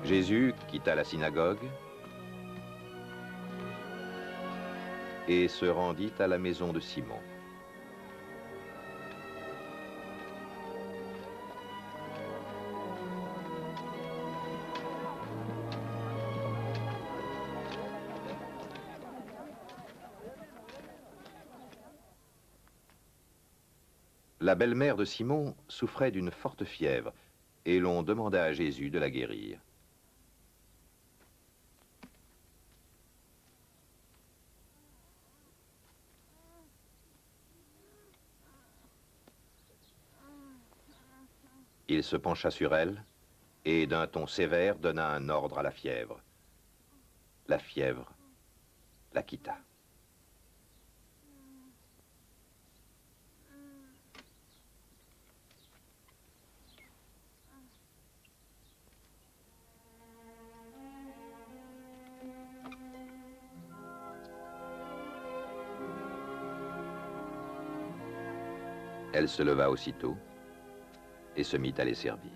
Jésus quitta la synagogue et se rendit à la maison de Simon. La belle-mère de Simon souffrait d'une forte fièvre et l'on demanda à Jésus de la guérir. Il se pencha sur elle et d'un ton sévère donna un ordre à la fièvre. La fièvre la quitta. Elle se leva aussitôt et se mit à les servir.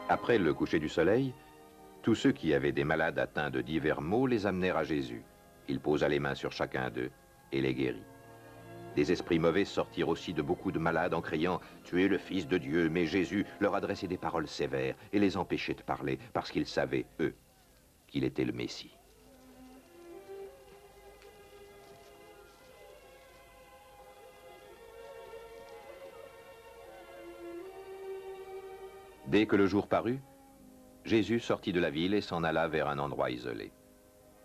Après le coucher du soleil, tous ceux qui avaient des malades atteints de divers maux les amenèrent à Jésus. Il posa les mains sur chacun d'eux et les guérit. Des esprits mauvais sortirent aussi de beaucoup de malades en criant « Tu es le Fils de Dieu », mais Jésus leur adressait des paroles sévères et les empêchait de parler parce qu'ils savaient, eux, qu'il était le Messie. Dès que le jour parut, Jésus sortit de la ville et s'en alla vers un endroit isolé.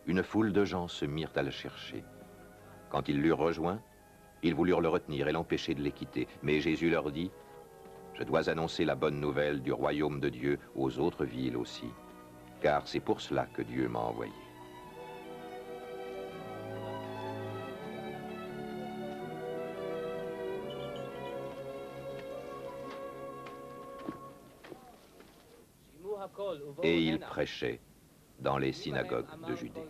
Une foule de gens se mirent à le chercher. Quand ils l'eurent rejoint, ils voulurent le retenir et l'empêcher de les quitter. Mais Jésus leur dit, « Je dois annoncer la bonne nouvelle du royaume de Dieu aux autres villes aussi, car c'est pour cela que Dieu m'a envoyé. » Et il prêchait dans les synagogues de Judée.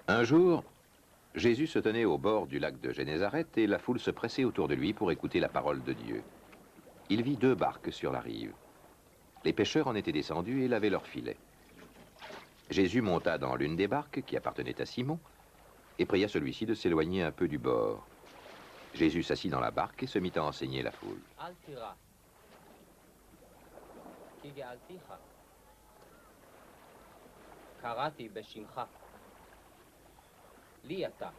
Un jour, Jésus se tenait au bord du lac de Génézareth et la foule se pressait autour de lui pour écouter la parole de Dieu. Il vit 2 barques sur la rive. Les pêcheurs en étaient descendus et lavaient leurs filets. Jésus monta dans l'une des barques qui appartenait à Simon et pria celui-ci de s'éloigner un peu du bord. Jésus s'assit dans la barque et se mit à enseigner la foule. קראתי בשמך, לי אתה.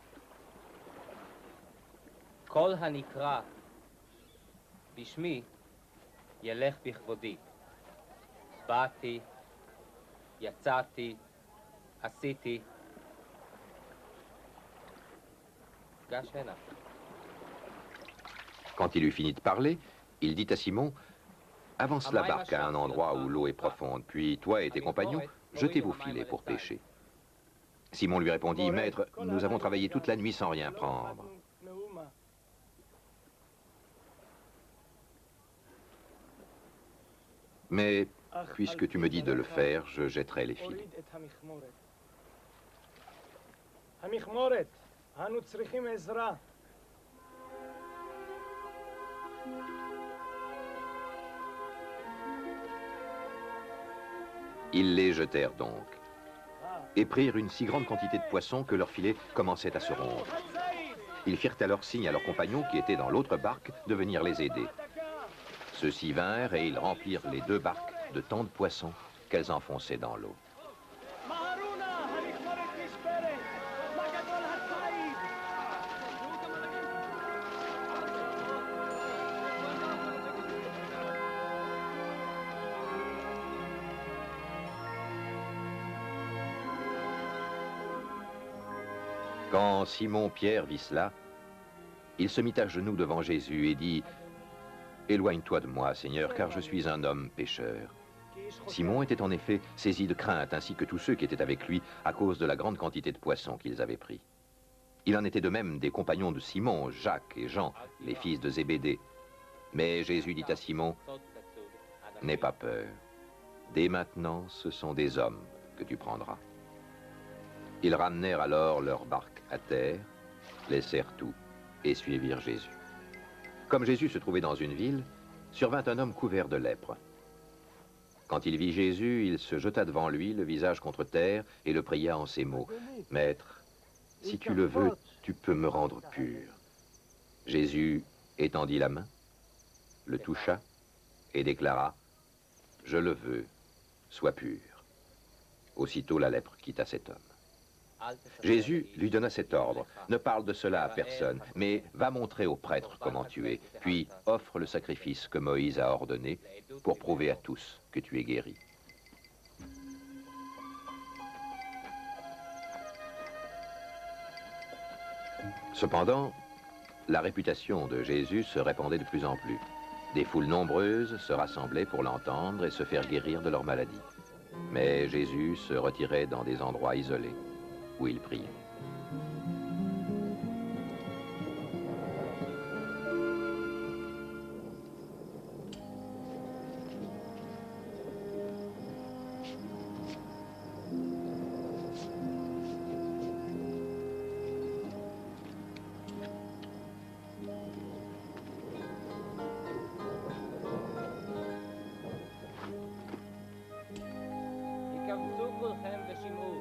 כל הנקרא בשמי ילך בכבודי. באתי, יצאתי, עשיתי. גש הנה. Quand il eut fini de parler, il dit à Simon, « Avance la barque à un endroit où l'eau est profonde, puis toi et tes compagnons, jetez vos filets pour pêcher. » Simon lui répondit, « Maître, nous avons travaillé toute la nuit sans rien prendre. » Mais, puisque tu me dis de le faire, je jetterai les filets. Ils les jetèrent donc, et prirent une si grande quantité de poissons que leurs filets commençaient à se rompre. Ils firent alors signe à leurs compagnons qui étaient dans l'autre barque de venir les aider. Ceux-ci vinrent et ils remplirent les 2 barques de tant de poissons qu'elles enfonçaient dans l'eau. Quand Simon-Pierre vit cela, il se mit à genoux devant Jésus et dit, Éloigne-toi de moi, Seigneur, car je suis un homme pécheur. Simon était en effet saisi de crainte, ainsi que tous ceux qui étaient avec lui, à cause de la grande quantité de poissons qu'ils avaient pris. Il en était de même des compagnons de Simon, Jacques et Jean, les fils de Zébédée. Mais Jésus dit à Simon, « N'aie pas peur. Dès maintenant, ce sont des hommes que tu prendras. » Ils ramenèrent alors leur barque à terre, laissèrent tout et suivirent Jésus. Comme Jésus se trouvait dans une ville, survint un homme couvert de lèpre. Quand il vit Jésus, il se jeta devant lui, le visage contre terre, et le pria en ces mots, « Maître, si tu le veux, tu peux me rendre pur. » Jésus étendit la main, le toucha et déclara, « Je le veux, sois pur. » Aussitôt la lèpre quitta cet homme. Jésus lui donna cet ordre, « Ne parle de cela à personne, mais va montrer aux prêtres comment tu es, puis offre le sacrifice que Moïse a ordonné pour prouver à tous que tu es guéri. » Cependant, la réputation de Jésus se répandait de plus en plus. Des foules nombreuses se rassemblaient pour l'entendre et se faire guérir de leur maladie. Mais Jésus se retirait dans des endroits isolés où il priait.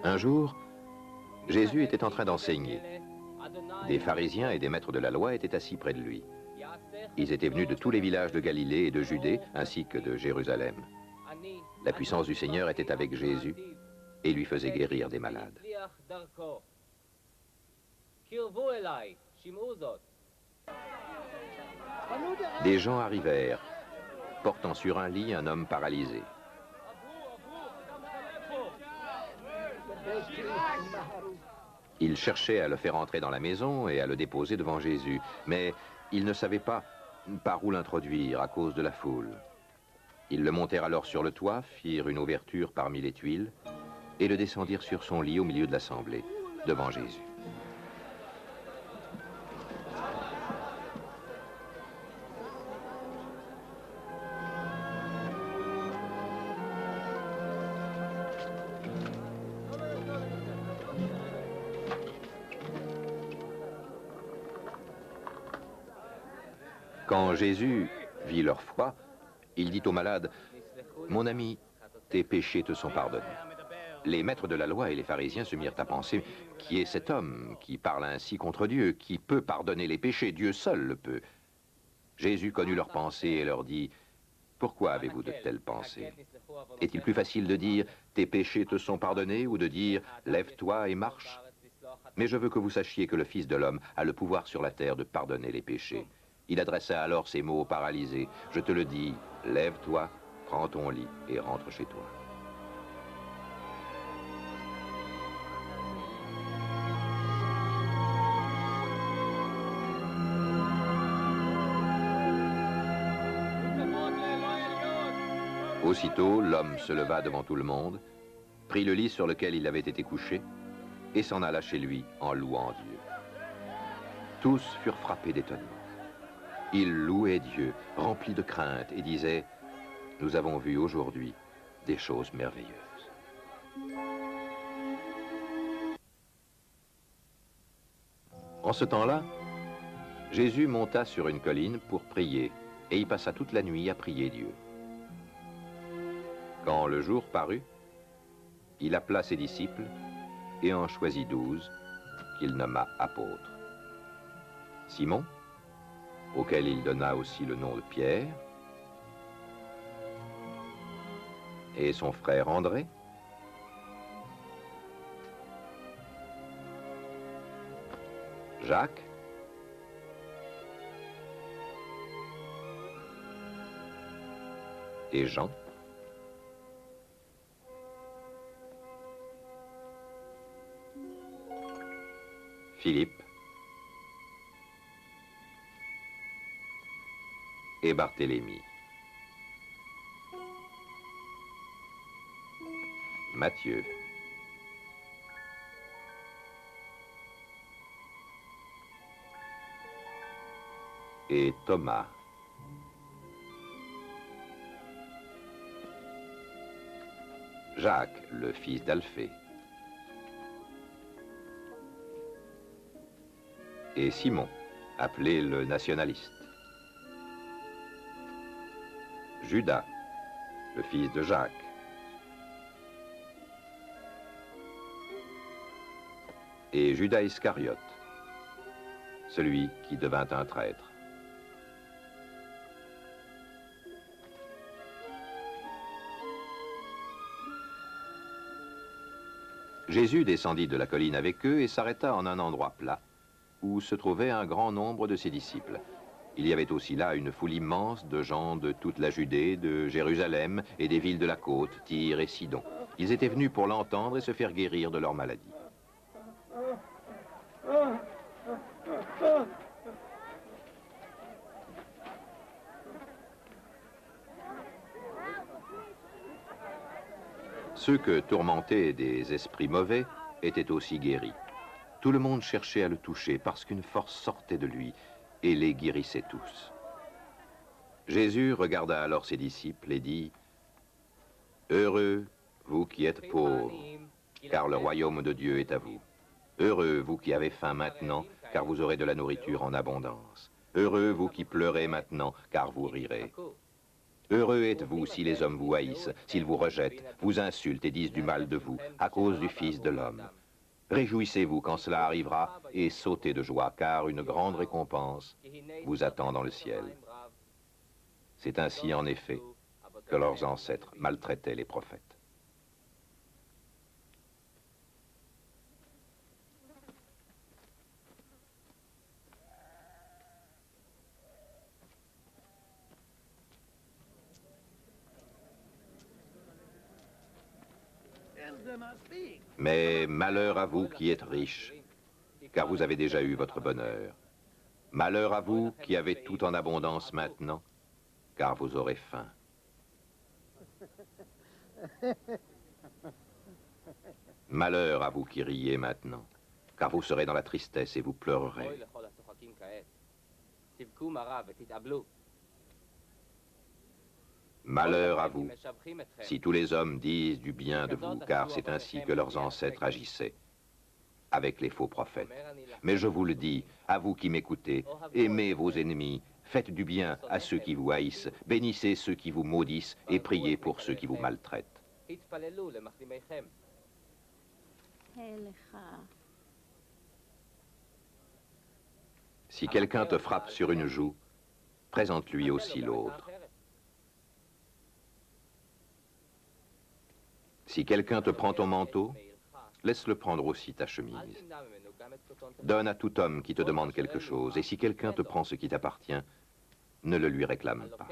Un jour, Jésus était en train d'enseigner. Des pharisiens et des maîtres de la loi étaient assis près de lui. Ils étaient venus de tous les villages de Galilée et de Judée, ainsi que de Jérusalem. La puissance du Seigneur était avec Jésus et lui faisait guérir des malades. Des gens arrivèrent, portant sur un lit un homme paralysé. Ils cherchaient à le faire entrer dans la maison et à le déposer devant Jésus, mais ils ne savaient pas par où l'introduire à cause de la foule. Ils le montèrent alors sur le toit, firent une ouverture parmi les tuiles et le descendirent sur son lit au milieu de l'assemblée, devant Jésus. Quand Jésus vit leur foi, il dit au malade, « Mon ami, tes péchés te sont pardonnés. » Les maîtres de la loi et les pharisiens se mirent à penser, « Qui est cet homme qui parle ainsi contre Dieu? Qui peut pardonner les péchés? Dieu seul le peut. » Jésus connut leurs pensées et leur dit, « Pourquoi avez-vous de telles pensées? Est-il plus facile de dire, « Tes péchés te sont pardonnés » ou de dire, « Lève-toi et marche » ? Mais je veux que vous sachiez que le Fils de l'homme a le pouvoir sur la terre de pardonner les péchés. Il adressa alors ces mots au paralysé. « Je te le dis, lève-toi, prends ton lit et rentre chez toi. » Aussitôt, l'homme se leva devant tout le monde, prit le lit sur lequel il avait été couché et s'en alla chez lui en louant Dieu. Tous furent frappés d'étonnement. Ils louaient Dieu, remplis de crainte, et disaient, « Nous avons vu aujourd'hui des choses merveilleuses. » En ce temps-là, Jésus monta sur une colline pour prier, et y passa toute la nuit à prier Dieu. Quand le jour parut, il appela ses disciples et en choisit 12, qu'il nomma apôtres. Simon, auquel il donna aussi le nom de Pierre, et son frère André, Jacques, et Jean, Philippe, et Barthélemy. Matthieu. Et Thomas. Jacques, le fils d'Alphée. Et Simon, appelé le nationaliste. Judas, le fils de Jacques. Et Judas Iscariote, celui qui devint un traître. Jésus descendit de la colline avec eux et s'arrêta en un endroit plat, où se trouvait un grand nombre de ses disciples. Il y avait aussi là une foule immense de gens de toute la Judée, de Jérusalem et des villes de la côte, Tyr et Sidon. Ils étaient venus pour l'entendre et se faire guérir de leur maladie. Ceux que tourmentaient des esprits mauvais étaient aussi guéris. Tout le monde cherchait à le toucher parce qu'une force sortait de lui et les guérissait tous. Jésus regarda alors ses disciples et dit : « Heureux, vous qui êtes pauvres, car le royaume de Dieu est à vous. Heureux, vous qui avez faim maintenant, car vous aurez de la nourriture en abondance. Heureux, vous qui pleurez maintenant, car vous rirez. Heureux êtes-vous si les hommes vous haïssent, s'ils vous rejettent, vous insultent et disent du mal de vous, à cause du Fils de l'homme. Réjouissez-vous quand cela arrivera et sautez de joie, car une grande récompense vous attend dans le ciel. C'est ainsi, en effet, que leurs ancêtres maltraitaient les prophètes. » Mais malheur à vous qui êtes riches, car vous avez déjà eu votre bonheur. Malheur à vous qui avez tout en abondance maintenant, car vous aurez faim. Malheur à vous qui riez maintenant, car vous serez dans la tristesse et vous pleurerez. Malheur à vous, si tous les hommes disent du bien de vous, car c'est ainsi que leurs ancêtres agissaient, avec les faux prophètes. Mais je vous le dis, à vous qui m'écoutez, aimez vos ennemis, faites du bien à ceux qui vous haïssent, bénissez ceux qui vous maudissent et priez pour ceux qui vous maltraitent. Si quelqu'un te frappe sur une joue, présente-lui aussi l'autre. Si quelqu'un te prend ton manteau, laisse-le prendre aussi ta chemise. Donne à tout homme qui te demande quelque chose, et si quelqu'un te prend ce qui t'appartient, ne le lui réclame pas.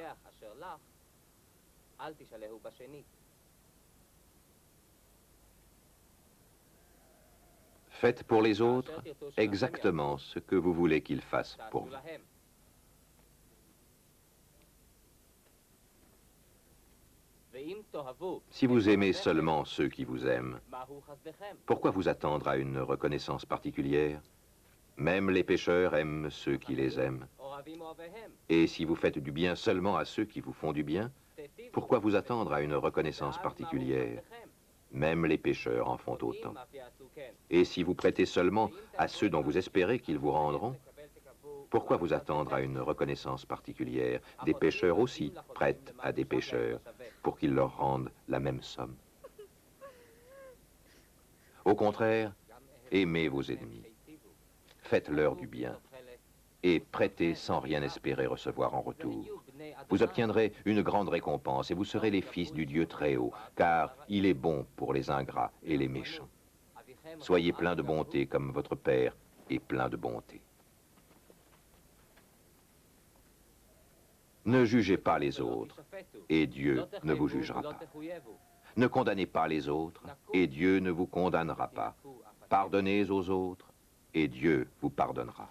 Faites pour les autres exactement ce que vous voulez qu'ils fassent pour vous. Si vous aimez seulement ceux qui vous aiment, pourquoi vous attendre à une reconnaissance particulière? Même les pécheurs aiment ceux qui les aiment. Et si vous faites du bien seulement à ceux qui vous font du bien, pourquoi vous attendre à une reconnaissance particulière? Même les pécheurs en font autant. Et si vous prêtez seulement à ceux dont vous espérez qu'ils vous rendront, pourquoi vous attendre à une reconnaissance particulière? Des pécheurs aussi prêtent à des pécheurs pour qu'ils leur rendent la même somme. Au contraire, aimez vos ennemis. Faites-leur du bien et prêtez sans rien espérer recevoir en retour. Vous obtiendrez une grande récompense et vous serez les fils du Dieu Très-Haut, car il est bon pour les ingrats et les méchants. Soyez pleins de bonté comme votre Père est plein de bonté. Ne jugez pas les autres, et Dieu ne vous jugera pas. Ne condamnez pas les autres, et Dieu ne vous condamnera pas. Pardonnez aux autres, et Dieu vous pardonnera.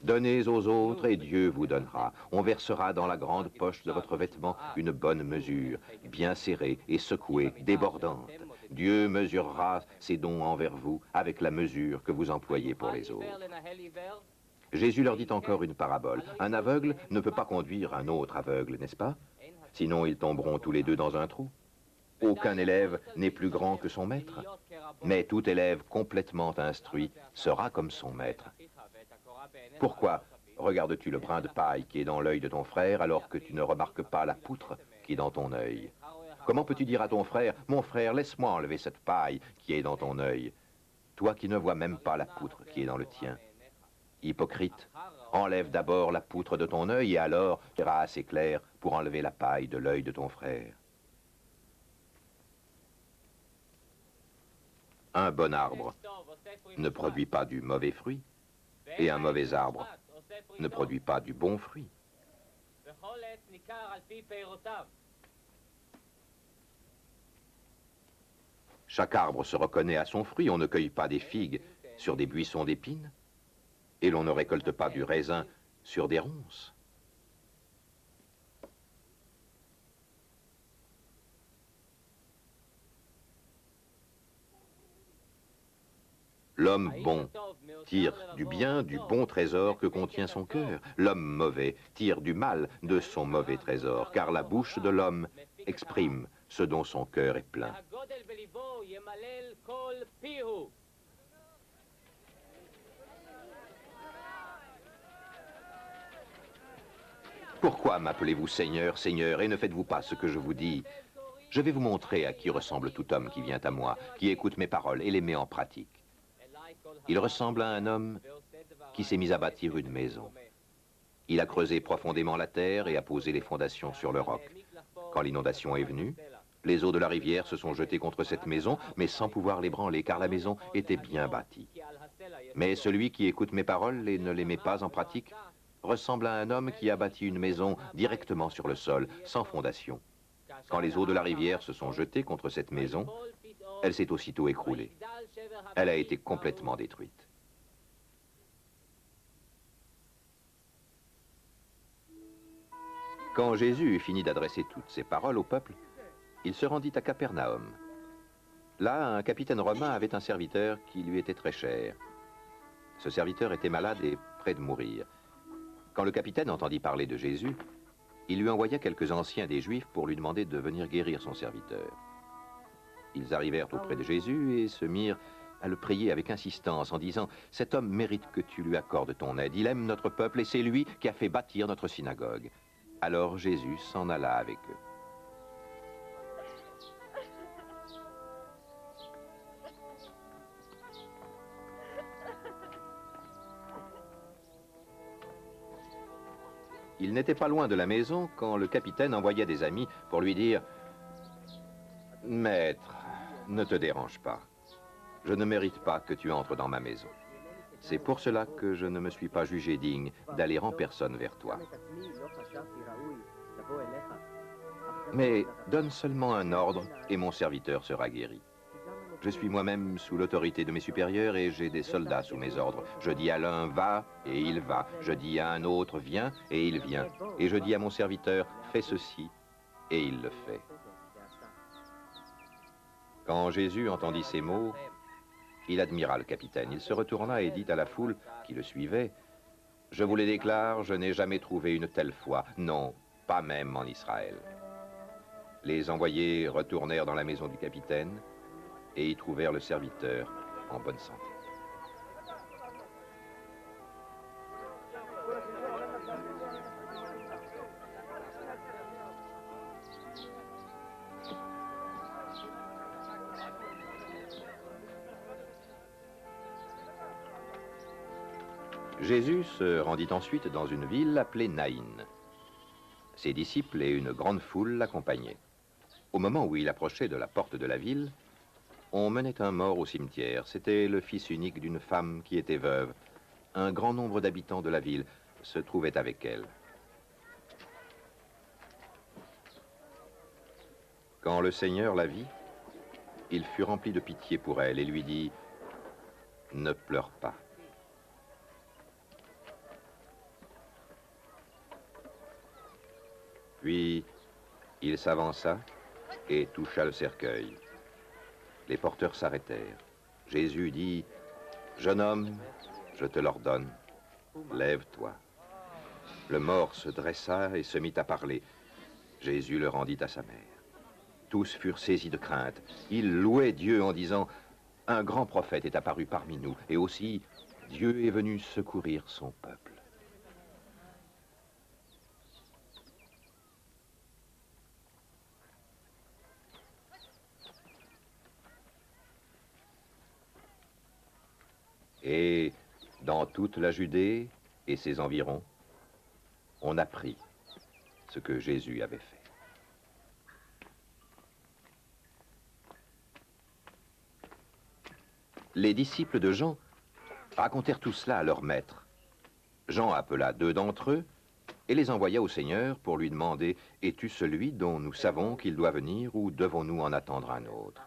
Donnez aux autres et Dieu vous donnera. On versera dans la grande poche de votre vêtement une bonne mesure, bien serrée et secouée, débordante. Dieu mesurera ses dons envers vous avec la mesure que vous employez pour les autres. Jésus leur dit encore une parabole. Un aveugle ne peut pas conduire un autre aveugle, n'est-ce pas? Sinon, ils tomberont tous les deux dans un trou. Aucun élève n'est plus grand que son maître, mais tout élève complètement instruit sera comme son maître. Pourquoi regardes-tu le brin de paille qui est dans l'œil de ton frère alors que tu ne remarques pas la poutre qui est dans ton œil? Comment peux-tu dire à ton frère, mon frère, laisse-moi enlever cette paille qui est dans ton œil, toi qui ne vois même pas la poutre qui est dans le tien? Hypocrite, enlève d'abord la poutre de ton œil et alors tu verras assez clair pour enlever la paille de l'œil de ton frère. Un bon arbre ne produit pas du mauvais fruit, et un mauvais arbre ne produit pas du bon fruit. Chaque arbre se reconnaît à son fruit. On ne cueille pas des figues sur des buissons d'épines, et l'on ne récolte pas du raisin sur des ronces. L'homme bon tire du bien du bon trésor que contient son cœur. L'homme mauvais tire du mal de son mauvais trésor, car la bouche de l'homme exprime ce dont son cœur est plein. Pourquoi m'appelez-vous Seigneur, Seigneur, et ne faites-vous pas ce que je vous dis? Je vais vous montrer à qui ressemble tout homme qui vient à moi, qui écoute mes paroles et les met en pratique. Il ressemble à un homme qui s'est mis à bâtir une maison. Il a creusé profondément la terre et a posé les fondations sur le roc. Quand l'inondation est venue, les eaux de la rivière se sont jetées contre cette maison, mais sans pouvoir l'ébranler, car la maison était bien bâtie. Mais celui qui écoute mes paroles et ne les met pas en pratique ressemble à un homme qui a bâti une maison directement sur le sol, sans fondation. Quand les eaux de la rivière se sont jetées contre cette maison, elle s'est aussitôt écroulée. Elle a été complètement détruite. Quand Jésus eut fini d'adresser toutes ces paroles au peuple, il se rendit à Capernaum. Là, un capitaine romain avait un serviteur qui lui était très cher. Ce serviteur était malade et près de mourir. Quand le capitaine entendit parler de Jésus, il lui envoya quelques anciens des Juifs pour lui demander de venir guérir son serviteur. Ils arrivèrent auprès de Jésus et se mirent à le prier avec insistance en disant « Cet homme mérite que tu lui accordes ton aide. Il aime notre peuple et c'est lui qui a fait bâtir notre synagogue. » Alors Jésus s'en alla avec eux. Il n'était pas loin de la maison quand le capitaine envoya des amis pour lui dire « Maître, ne te dérange pas. Je ne mérite pas que tu entres dans ma maison. C'est pour cela que je ne me suis pas jugé digne d'aller en personne vers toi. Mais donne seulement un ordre et mon serviteur sera guéri. Je suis moi-même sous l'autorité de mes supérieurs et j'ai des soldats sous mes ordres. Je dis à l'un, va, et il va. Je dis à un autre, viens, et il vient. Et je dis à mon serviteur, fais ceci, et il le fait. » Quand Jésus entendit ces mots, il admira le capitaine. Il se retourna et dit à la foule qui le suivait, « Je vous le déclare, je n'ai jamais trouvé une telle foi. Non, pas même en Israël. » Les envoyés retournèrent dans la maison du capitaine et y trouvèrent le serviteur en bonne santé. Jésus se rendit ensuite dans une ville appelée Naïn. Ses disciples et une grande foule l'accompagnaient. Au moment où il approchait de la porte de la ville, on menait un mort au cimetière. C'était le fils unique d'une femme qui était veuve. Un grand nombre d'habitants de la ville se trouvaient avec elle. Quand le Seigneur la vit, il fut rempli de pitié pour elle et lui dit « Ne pleure pas ». Puis, il s'avança et toucha le cercueil. Les porteurs s'arrêtèrent. Jésus dit, « Jeune homme, je te l'ordonne, lève-toi. » Le mort se dressa et se mit à parler. Jésus le rendit à sa mère. Tous furent saisis de crainte. Ils louaient Dieu en disant, « Un grand prophète est apparu parmi nous, et aussi Dieu est venu secourir son peuple. » Et dans toute la Judée et ses environs, on apprit ce que Jésus avait fait. Les disciples de Jean racontèrent tout cela à leur maître. Jean appela 2 d'entre eux et les envoya au Seigneur pour lui demander, « Es-tu celui dont nous savons qu'il doit venir ou devons-nous en attendre un autre ?»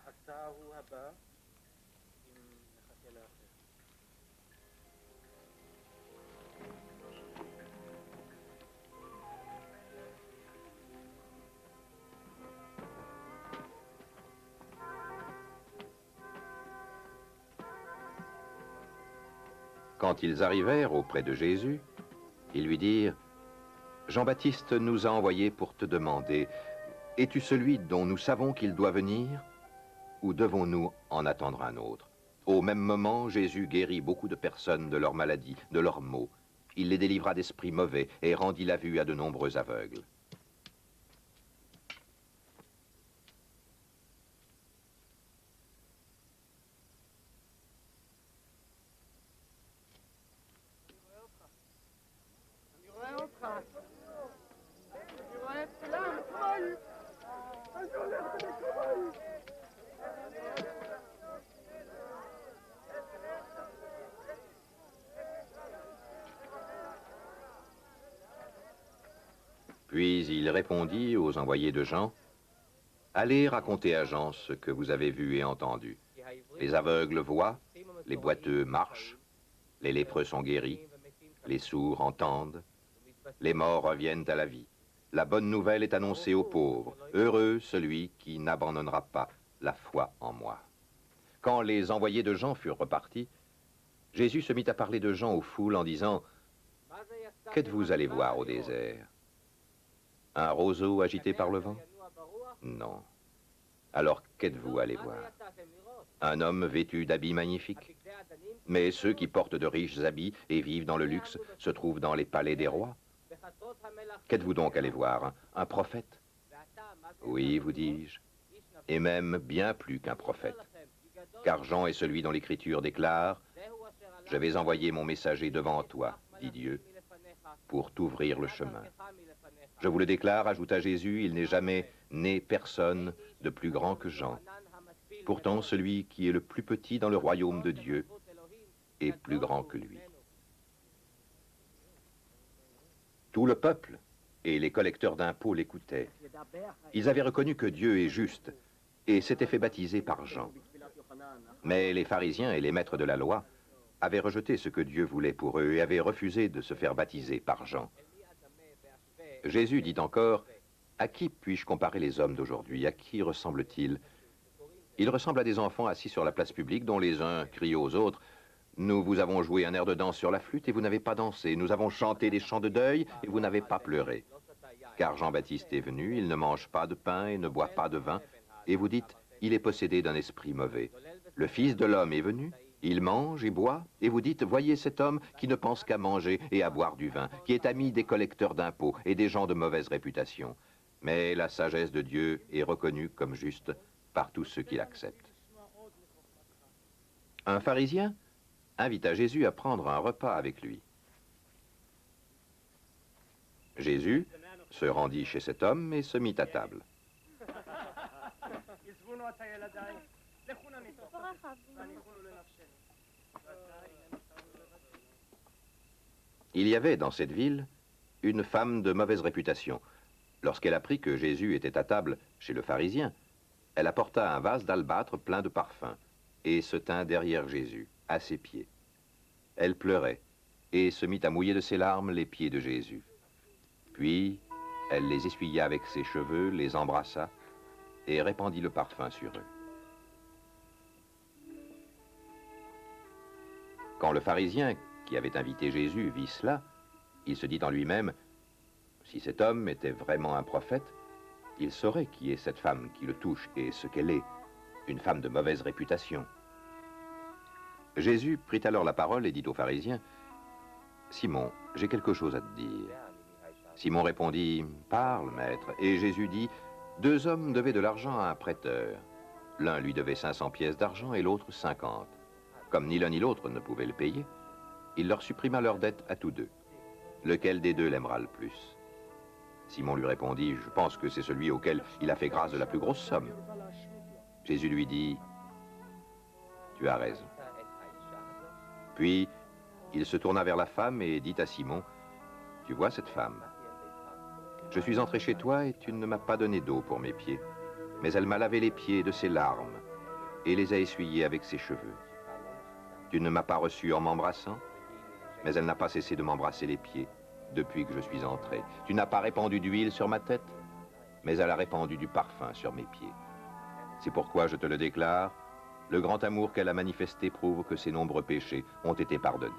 Quand ils arrivèrent auprès de Jésus, ils lui dirent, « Jean-Baptiste nous a envoyés pour te demander, « Es-tu celui dont nous savons qu'il doit venir, ou devons-nous en attendre un autre ?» Au même moment, Jésus guérit beaucoup de personnes de leurs maladies, de leurs maux. Il les délivra d'esprits mauvais et rendit la vue à de nombreux aveugles. Puis il répondit aux envoyés de Jean, « Allez raconter à Jean ce que vous avez vu et entendu. Les aveugles voient, les boiteux marchent, les lépreux sont guéris, les sourds entendent, les morts reviennent à la vie. La bonne nouvelle est annoncée aux pauvres. Heureux celui qui n'abandonnera pas la foi en moi. » Quand les envoyés de Jean furent repartis, Jésus se mit à parler de Jean aux foules en disant, « Qu'êtes-vous allé voir au désert? Un roseau agité par le vent? Non. Alors qu'êtes-vous allé voir? Un homme vêtu d'habits magnifiques? Mais ceux qui portent de riches habits et vivent dans le luxe se trouvent dans les palais des rois. Qu'êtes-vous donc allé voir? Un prophète? Oui, vous dis-je, et même bien plus qu'un prophète. Car Jean est celui dont l'Écriture déclare, « Je vais envoyer mon messager devant toi, dit Dieu, pour t'ouvrir le chemin. » Je vous le déclare, ajouta Jésus, il n'est jamais né personne de plus grand que Jean. Pourtant, celui qui est le plus petit dans le royaume de Dieu est plus grand que lui. Tout le peuple et les collecteurs d'impôts l'écoutaient. Ils avaient reconnu que Dieu est juste et s'étaient fait baptiser par Jean. Mais les pharisiens et les maîtres de la loi avaient rejeté ce que Dieu voulait pour eux et avaient refusé de se faire baptiser par Jean. Jésus dit encore, « À qui puis-je comparer les hommes d'aujourd'hui? À qui ressemblent-ils? Ils ressemblent à des enfants assis sur la place publique dont les uns crient aux autres, « Nous vous avons joué un air de danse sur la flûte et vous n'avez pas dansé. Nous avons chanté des chants de deuil et vous n'avez pas pleuré. Car Jean-Baptiste est venu, il ne mange pas de pain et ne boit pas de vin. Et vous dites, il est possédé d'un esprit mauvais. Le Fils de l'homme est venu, il mange et boit, et vous dites, voyez cet homme qui ne pense qu'à manger et à boire du vin, qui est ami des collecteurs d'impôts et des gens de mauvaise réputation. Mais la sagesse de Dieu est reconnue comme juste par tous ceux qui l'acceptent. » Un pharisien invita Jésus à prendre un repas avec lui. Jésus se rendit chez cet homme et se mit à table. Il y avait dans cette ville une femme de mauvaise réputation. Lorsqu'elle apprit que Jésus était à table chez le pharisien, elle apporta un vase d'albâtre plein de parfums et se tint derrière Jésus, à ses pieds. Elle pleurait et se mit à mouiller de ses larmes les pieds de Jésus. Puis, Elle les essuya avec ses cheveux, les embrassa et répandit le parfum sur eux. Quand le pharisien qui avait invité Jésus vit cela, il se dit en lui-même, si cet homme était vraiment un prophète, il saurait qui est cette femme qui le touche et ce qu'elle est, une femme de mauvaise réputation. Jésus prit alors la parole et dit au pharisien, Simon, j'ai quelque chose à te dire. Simon répondit, parle, maître. Et Jésus dit, 2 hommes devaient de l'argent à un prêteur. L'un lui devait 500 pièces d'argent et l'autre 50. Comme ni l'un ni l'autre ne pouvait le payer, il leur supprima leur dette à tous deux. Lequel des deux l'aimera le plus? Simon lui répondit, je pense que c'est celui auquel il a fait grâce de la plus grosse somme. Jésus lui dit, tu as raison. Puis, il se tourna vers la femme et dit à Simon, tu vois cette femme? Je suis entré chez toi et tu ne m'as pas donné d'eau pour mes pieds, mais elle m'a lavé les pieds de ses larmes et les a essuyés avec ses cheveux. Tu ne m'as pas reçu en m'embrassant, mais elle n'a pas cessé de m'embrasser les pieds depuis que je suis entré. Tu n'as pas répandu d'huile sur ma tête, mais elle a répandu du parfum sur mes pieds. C'est pourquoi je te le déclare, le grand amour qu'elle a manifesté prouve que ses nombreux péchés ont été pardonnés.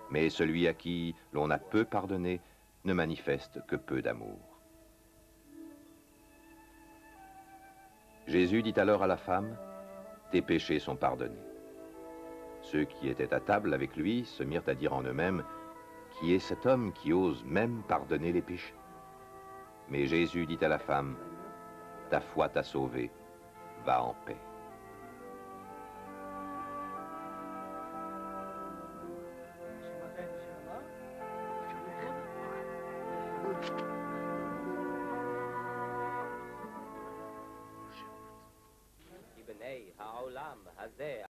Mais celui à qui l'on a peu pardonné ne manifeste que peu d'amour. Jésus dit alors à la femme, tes péchés sont pardonnés. Ceux qui étaient à table avec lui se mirent à dire en eux-mêmes, qui est cet homme qui ose même pardonner les péchés? Mais Jésus dit à la femme, ta foi t'a sauvée, va en paix. בני העולם הזה